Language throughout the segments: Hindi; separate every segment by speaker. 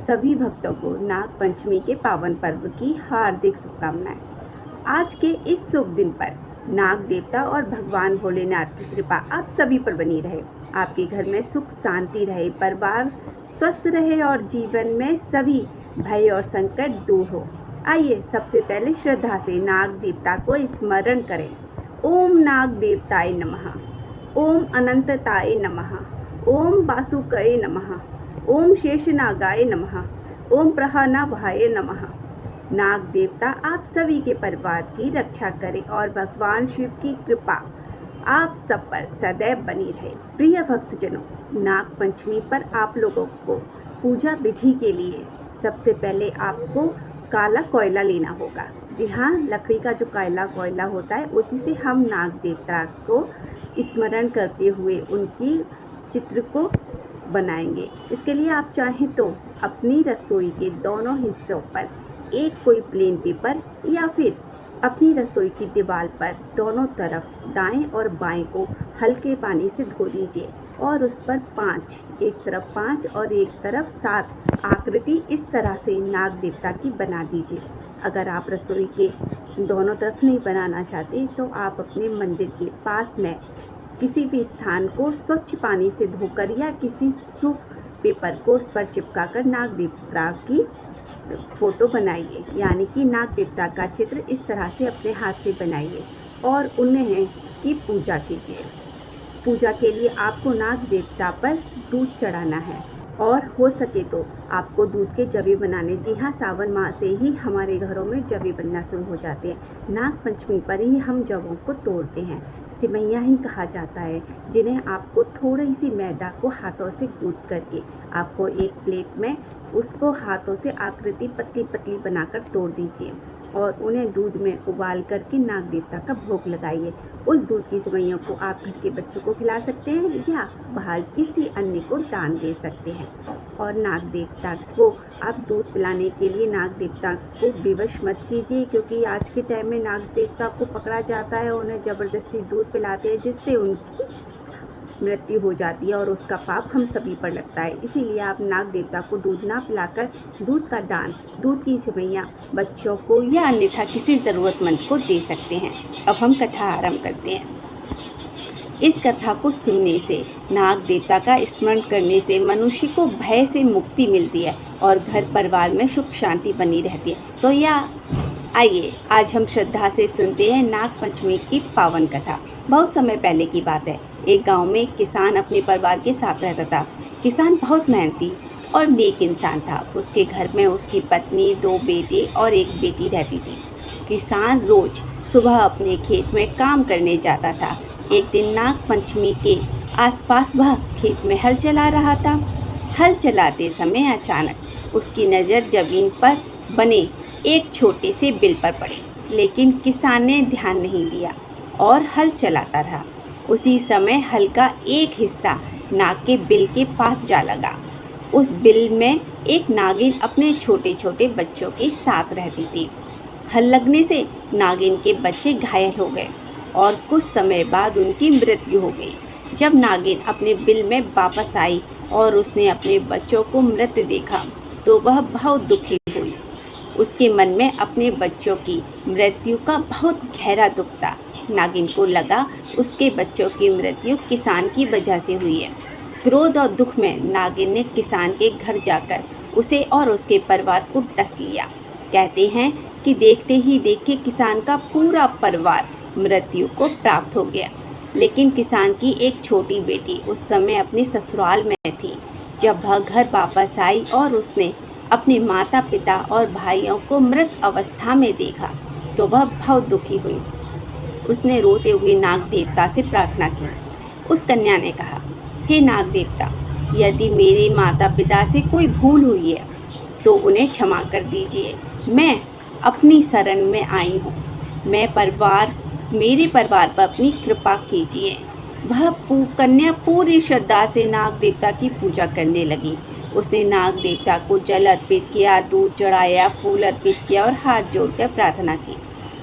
Speaker 1: सभी भक्तों को नाग पंचमी के पावन पर्व की हार्दिक शुभकामनाएं। आज के इस शुभ दिन पर नाग देवता और भगवान भोलेनाथ की कृपा आप सभी पर बनी रहे। आपके घर में सुख शांति रहे, परिवार स्वस्थ रहे और जीवन में सभी भय और संकट दूर हो। आइए सबसे पहले श्रद्धा से नाग देवता को स्मरण करें। ओम नाग देवताय नमः, ओम अनंतताय नमः, ओम वासुकये नमः, ओम शेषनागाय नमः, ओम प्रहनाभाय नमः। नाग देवता आप सभी के परिवार की रक्षा करें और भगवान शिव की कृपा आप सब पर सदैव बनी रहे। प्रिय भक्तजनों, नाग पंचमी पर आप लोगों को पूजा विधि के लिए सबसे पहले आपको काला कोयला लेना होगा। जी हाँ, लकड़ी का जो काला कोयला होता है उसी से हम नाग देवता को स्मरण करते हुए उनकी चित्र को बनाएंगे। इसके लिए आप चाहें तो अपनी रसोई के दोनों हिस्सों पर एक कोई प्लेन पेपर या फिर अपनी रसोई की दीवार पर दोनों तरफ दाएं और बाएं को हल्के पानी से धो दीजिए और उस पर 5, एक तरफ 5 और एक तरफ 7 आकृति इस तरह से नाग देवता की बना दीजिए। अगर आप रसोई के दोनों तरफ नहीं बनाना चाहते तो आप अपने मंदिर के पास में किसी भी स्थान को स्वच्छ पानी से धोकर या किसी सूख पेपर को उस पर चिपकाकर नाग देवता की फोटो बनाइए, यानी कि नाग देवता का चित्र इस तरह से अपने हाथ से बनाइए और उन्हें की पूजा कीजिए। पूजा के लिए आपको नाग देवता पर दूध चढ़ाना है और हो सके तो आपको दूध के जवे बनाने। जी हाँ, सावन माह से ही हमारे घरों में जवे बनना शुरू हो जाते हैं। नाग पंचमी पर ही हम जवों को तोड़ते हैं। सिमैया ही कहा जाता है, जिन्हें आपको थोड़ी सी मैदा को हाथों से गूंथ करके आपको एक प्लेट में उसको हाथों से आकृति पतली पतली बनाकर तोड़ दीजिए और उन्हें दूध में उबाल करके नाग देवता का भोग लगाइए। उस दूध की सिमैयों को आप घर के बच्चों को खिला सकते हैं या बाहर किसी अन्य को दान दे सकते हैं। और नाग देवता को आप दूध पिलाने के लिए नाग देवता को विवश मत कीजिए, क्योंकि आज के टाइम में नाग देवता को पकड़ा जाता है, उन्हें ज़बरदस्ती दूध पिलाते हैं जिससे उनकी मृत्यु हो जाती है और उसका पाप हम सभी पर लगता है। इसीलिए आप नाग देवता को दूध ना पिलाकर दूध का दान, दूध की सिमैयाँ बच्चों को या अन्यथा किसी ज़रूरतमंद को दे सकते हैं। अब हम कथा आरंभ करते हैं। इस कथा को सुनने से, नाग देवता का स्मरण करने से मनुष्य को भय से मुक्ति मिलती है और घर परिवार में सुख शांति बनी रहती है। तो आइए आज हम श्रद्धा से सुनते हैं नाग पंचमी की पावन कथा। बहुत समय पहले की बात है। एक गांव में एक किसान अपने परिवार के साथ रहता था। किसान बहुत मेहनती और नेक इंसान था। उसके घर में उसकी पत्नी, 2 बेटे और एक बेटी रहती थी। किसान रोज सुबह अपने खेत में काम करने जाता था। एक दिन नाग पंचमी के आसपास वह खेत में हल चला रहा था। हल चलाते समय अचानक उसकी नज़र जमीन पर बने एक छोटे से बिल पर पड़ी, लेकिन किसान ने ध्यान नहीं दिया और हल चलाता रहा। उसी समय हल का एक हिस्सा नाग के बिल के पास जा लगा। उस बिल में एक नागिन अपने छोटे छोटे बच्चों के साथ रहती थी। हल लगने से नागिन के बच्चे घायल हो गए और कुछ समय बाद उनकी मृत्यु हो गई। जब नागिन अपने बिल में वापस आई और उसने अपने बच्चों को मृत देखा तो वह बहुत दुखी हुई। उसके मन में अपने बच्चों की मृत्यु का बहुत गहरा दुख था। नागिन को लगा उसके बच्चों की मृत्यु किसान की वजह से हुई है। क्रोध और दुख में नागिन ने किसान के घर जाकर उसे और उसके परिवार को डस लिया। कहते हैं कि देखते ही देखते किसान का पूरा परिवार मृत्यु को प्राप्त हो गया। लेकिन किसान की एक छोटी बेटी उस समय अपने ससुराल में थी। जब वह घर वापस आई और उसने अपने माता पिता और भाइयों को मृत अवस्था में देखा तो वह बहुत दुखी हुई। उसने रोते हुए नाग देवता से प्रार्थना की। उस कन्या ने कहा, हे नाग देवता, यदि मेरे माता पिता से कोई भूल हुई है तो उन्हें क्षमा कर दीजिए। मैं अपनी शरण में आई हूँ। मेरे परिवार पर अपनी कृपा कीजिए। वह कन्या पूरी श्रद्धा से नाग देवता की पूजा करने लगी। उसने नाग देवता को जल अर्पित किया, दूध चढ़ाया, फूल अर्पित किया और हाथ जोड़कर प्रार्थना की।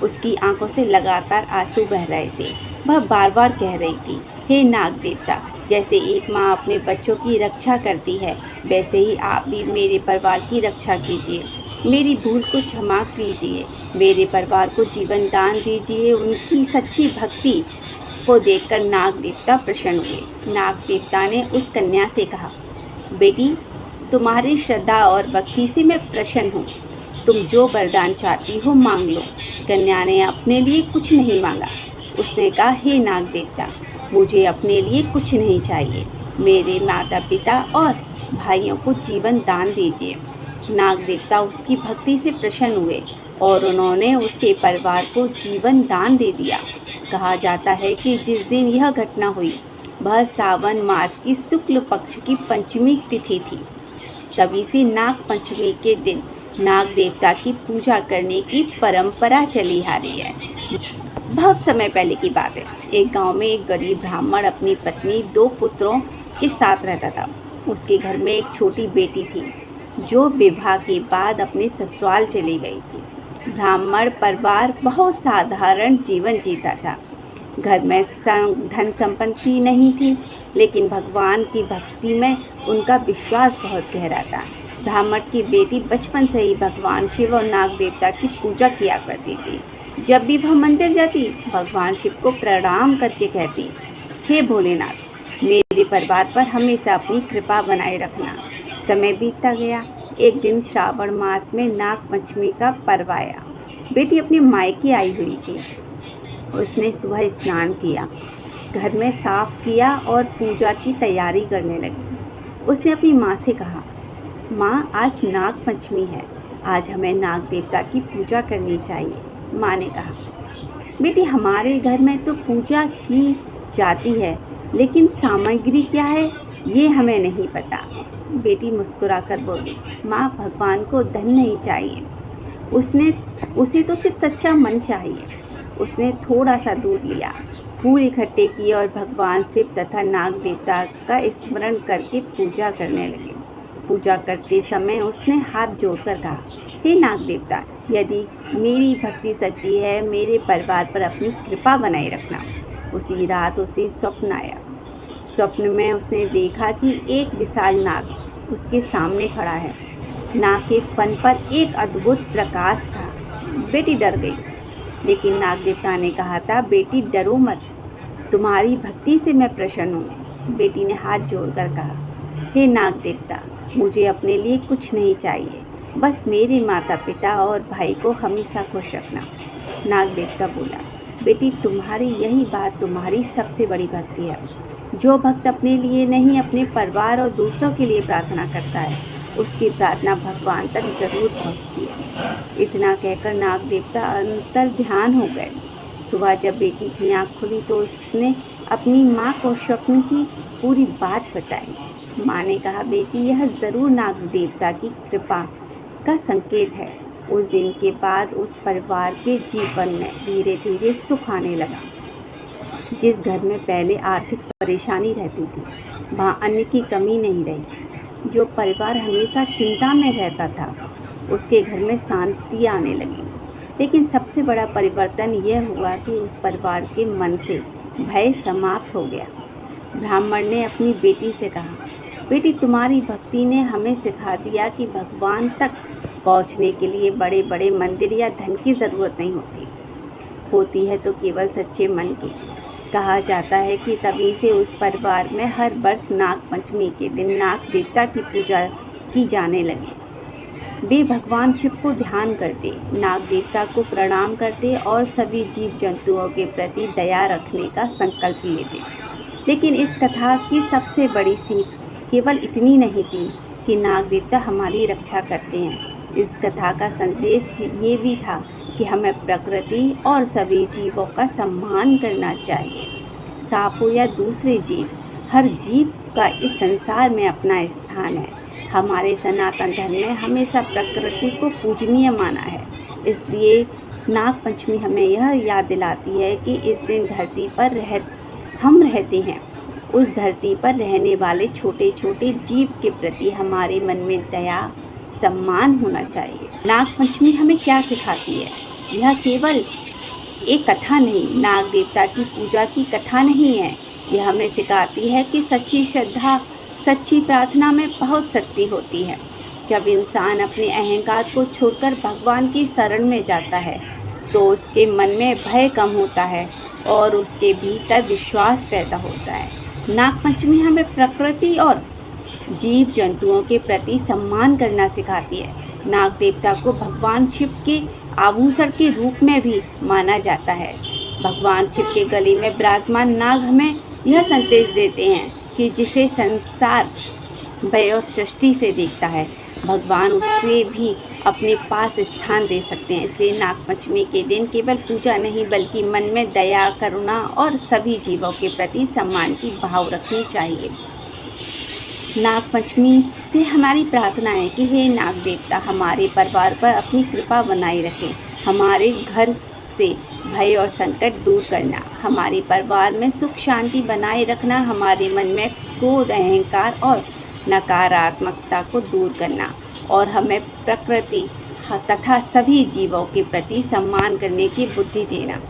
Speaker 1: उसकी आंखों से लगातार आंसू बह रहे थे। वह बार बार कह रही थी, हे नाग देवता, जैसे एक माँ अपने बच्चों की रक्षा करती है, वैसे ही आप भी मेरे परिवार की रक्षा कीजिए। मेरी भूल को क्षमा कीजिए, मेरे परिवार को जीवन दान दीजिए। उनकी सच्ची भक्ति को देखकर नाग देवता प्रसन्न हुए। नाग देवता ने उस कन्या से कहा, बेटी, तुम्हारी श्रद्धा और भक्ति से मैं प्रसन्न हूँ। तुम जो वरदान चाहती हो मांग लो। कन्या ने अपने लिए कुछ नहीं मांगा। उसने कहा, हे नाग देवता, मुझे अपने लिए कुछ नहीं चाहिए। मेरे माता पिता और भाइयों को जीवन दान दीजिए। नाग देवता उसकी भक्ति से प्रसन्न हुए और उन्होंने उसके परिवार को जीवन दान दे दिया। कहा जाता है कि जिस दिन यह घटना हुई वह सावन मास की शुक्ल पक्ष की पंचमी तिथि थी। तभी से नाग पंचमी के दिन नाग देवता की पूजा करने की परंपरा चली आ रही है। बहुत समय पहले की बात है। एक गांव में एक गरीब ब्राह्मण अपनी पत्नी 2 पुत्रों के साथ रहता था। उसके घर में एक छोटी बेटी थी जो विवाह के बाद अपने ससुराल चली गई थी। ब्राह्मण परिवार बहुत साधारण जीवन जीता था। घर में धन संपत्ति नहीं थी, लेकिन भगवान की भक्ति में उनका विश्वास बहुत गहरा था। ब्राह्मण की बेटी बचपन से ही भगवान शिव और नाग देवता की पूजा किया करती थी। जब भी वह मंदिर जाती, भगवान शिव को प्रणाम करके कहती, हे भोलेनाथ, मेरे परिवार पर हमेशा अपनी कृपा बनाए रखना। समय बीतता गया। एक दिन श्रावण मास में नाग पंचमी का पर्व आया। बेटी अपनी मायके आई हुई थी। उसने सुबह स्नान किया, घर में साफ किया और पूजा की तैयारी करने लगी। उसने अपनी माँ से कहा, माँ, आज नाग पंचमी है, आज हमें नाग देवता की पूजा करनी चाहिए। माँ ने कहा, बेटी, हमारे घर में तो पूजा की जाती है, लेकिन सामग्री क्या है ये हमें नहीं पता। बेटी मुस्कुराकर बोली, माँ, भगवान को धन नहीं चाहिए, उसे तो सिर्फ सच्चा मन चाहिए। उसने थोड़ा सा दूध लिया, फूल इकट्ठे किए और भगवान शिव तथा नाग देवता का स्मरण करके पूजा करने लगी। पूजा करते समय उसने हाथ जोड़कर कहा, हे नाग देवता, यदि मेरी भक्ति सच्ची है, मेरे परिवार पर अपनी कृपा बनाए रखना। उसी रात उसे स्वप्न आया। स्वप्न में उसने देखा कि एक विशाल नाग उसके सामने खड़ा है। नाग के फन पर एक अद्भुत प्रकाश था। बेटी डर गई, लेकिन नाग देवता ने कहा था, बेटी डरो मत, तुम्हारी भक्ति से मैं प्रसन्न हूँ। बेटी ने हाथ जोड़कर कहा, हे नाग देवता, मुझे अपने लिए कुछ नहीं चाहिए, बस मेरे माता पिता और भाई को हमेशा खुश रखना। नाग देवता बोला, बेटी, तुम्हारी यही बात तुम्हारी सबसे बड़ी भक्ति है। जो भक्त अपने लिए नहीं, अपने परिवार और दूसरों के लिए प्रार्थना करता है, उसकी प्रार्थना भगवान तक जरूर पहुंचती है। इतना कहकर नाग देवता अंतर ध्यान हो गए। सुबह जब बेटी की आँख खुली तो उसने अपनी माँ को स्वप्न की पूरी बात बताई। माँ ने कहा, बेटी, यह जरूर नाग देवता की कृपा का संकेत है। उस दिन के बाद उस परिवार के जीवन में धीरे धीरे सुख आने लगा। जिस घर में पहले आर्थिक परेशानी रहती थी, वहाँ अन्न की कमी नहीं रही। जो परिवार हमेशा चिंता में रहता था, उसके घर में शांति आने लगी। लेकिन सबसे बड़ा परिवर्तन यह हुआ कि उस परिवार के मन से भय समाप्त हो गया। ब्राह्मण ने अपनी बेटी से कहा, बेटी, तुम्हारी भक्ति ने हमें सिखा दिया कि भगवान तक पहुंचने के लिए बड़े बड़े मंदिर या धन की ज़रूरत नहीं होती है तो केवल सच्चे मन की। कहा जाता है कि तभी से उस परिवार में हर वर्ष नाग पंचमी के दिन नाग देवता की पूजा की जाने लगी। वे भगवान शिव को ध्यान करते, नाग देवता को प्रणाम करते और सभी जीव जंतुओं के प्रति दया रखने का संकल्प लेते। लेकिन इस कथा की सबसे बड़ी सीख केवल इतनी नहीं थी कि नाग देवता हमारी रक्षा करते हैं। इस कथा का संदेश ये भी था कि हमें प्रकृति और सभी जीवों का सम्मान करना चाहिए। सांप हो या दूसरे जीव, हर जीव का इस संसार में अपना स्थान है। हमारे सनातन धर्म में हमेशा प्रकृति को पूजनीय माना है। इसलिए नाग पंचमी हमें यह याद दिलाती है कि इस दिन धरती पर हम रहते हैं, उस धरती पर रहने वाले छोटे छोटे जीव के प्रति हमारे मन में दया, सम्मान होना चाहिए। नाग पंचमी हमें क्या सिखाती है? यह केवल एक कथा नहीं, नाग देवता की पूजा की कथा नहीं है, यह हमें सिखाती है कि सच्ची श्रद्धा, सच्ची प्रार्थना में बहुत शक्ति होती है। जब इंसान अपने अहंकार को छोड़कर भगवान की शरण में जाता है तो उसके मन में भय कम होता है और उसके भीतर विश्वास पैदा होता है। नागपंचमी हमें प्रकृति और जीव जंतुओं के प्रति सम्मान करना सिखाती है। नाग देवता को भगवान शिव के आभूषण के रूप में भी माना जाता है। भगवान शिव के गले में विराजमान नाग हमें यह संदेश देते हैं कि जिसे संसार भय और सृष्टि से देखता है, भगवान उसे भी अपने पास स्थान दे सकते हैं। इसलिए नागपंचमी के दिन केवल पूजा नहीं बल्कि मन में दया, करुणा और सभी जीवों के प्रति सम्मान की भाव रखनी चाहिए। नागपंचमी से हमारी प्रार्थना है कि हे नाग देवता, हमारे परिवार पर अपनी कृपा बनाए रखें, हमारे घर से भय और संकट दूर करना, हमारे परिवार में सुख शांति बनाए रखना, हमारे मन में क्रोध, अहंकार और नकारात्मकता को दूर करना और हमें प्रकृति तथा सभी जीवों के प्रति सम्मान करने की बुद्धि देना।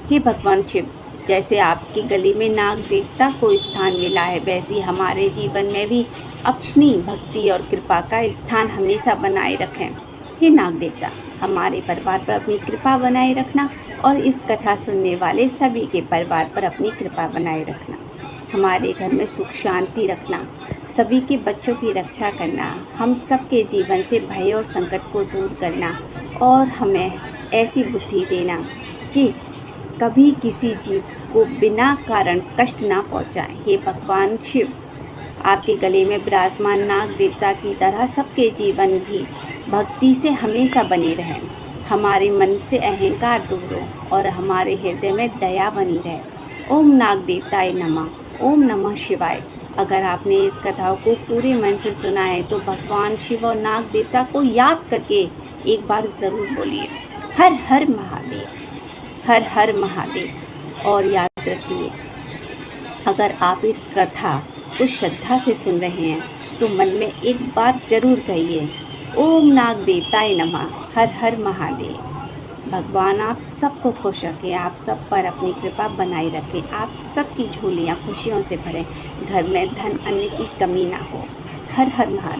Speaker 1: हे भगवान शिव, जैसे आपके गले में नाग देवता को स्थान मिला है, वैसे हमारे जीवन में भी अपनी भक्ति और कृपा का स्थान हमेशा बनाए रखें। हे नाग देवता, हमारे परिवार पर अपनी कृपा बनाए रखना और इस कथा सुनने वाले सभी के परिवार पर अपनी कृपा बनाए रखना। हमारे घर में सुख शांति रखना, सभी के बच्चों की रक्षा करना, हम सबके जीवन से भय और संकट को दूर करना और हमें ऐसी बुद्धि देना कि कभी किसी जीव को बिना कारण कष्ट ना पहुंचाएं। हे भगवान शिव, आपके गले में विराजमान नाग देवता की तरह सबके जीवन भी भक्ति से हमेशा बने रहें, हमारे मन से अहंकार दूर हो और हमारे हृदय में दया बनी रहे। ओम नाग देवताय नमः। ओम नमः शिवाय। अगर आपने इस कथा को पूरे मन से सुना है तो भगवान शिव और नाग देवता को याद करके एक बार ज़रूर बोलिए, हर हर महादेव, हर हर महादेव। और याद रखिए, अगर आप इस कथा को श्रद्धा से सुन रहे हैं तो मन में एक बार ज़रूर कहिए, ओम नाग देवताय नमः, हर हर महादेव। भगवान आप सबको खुश रखें, आप सब पर अपनी कृपा बनाए रखें, आप सबकी झोलियाँ खुशियों से भरें, घर में धन अन्न की कमी ना हो। हर हर महादेव।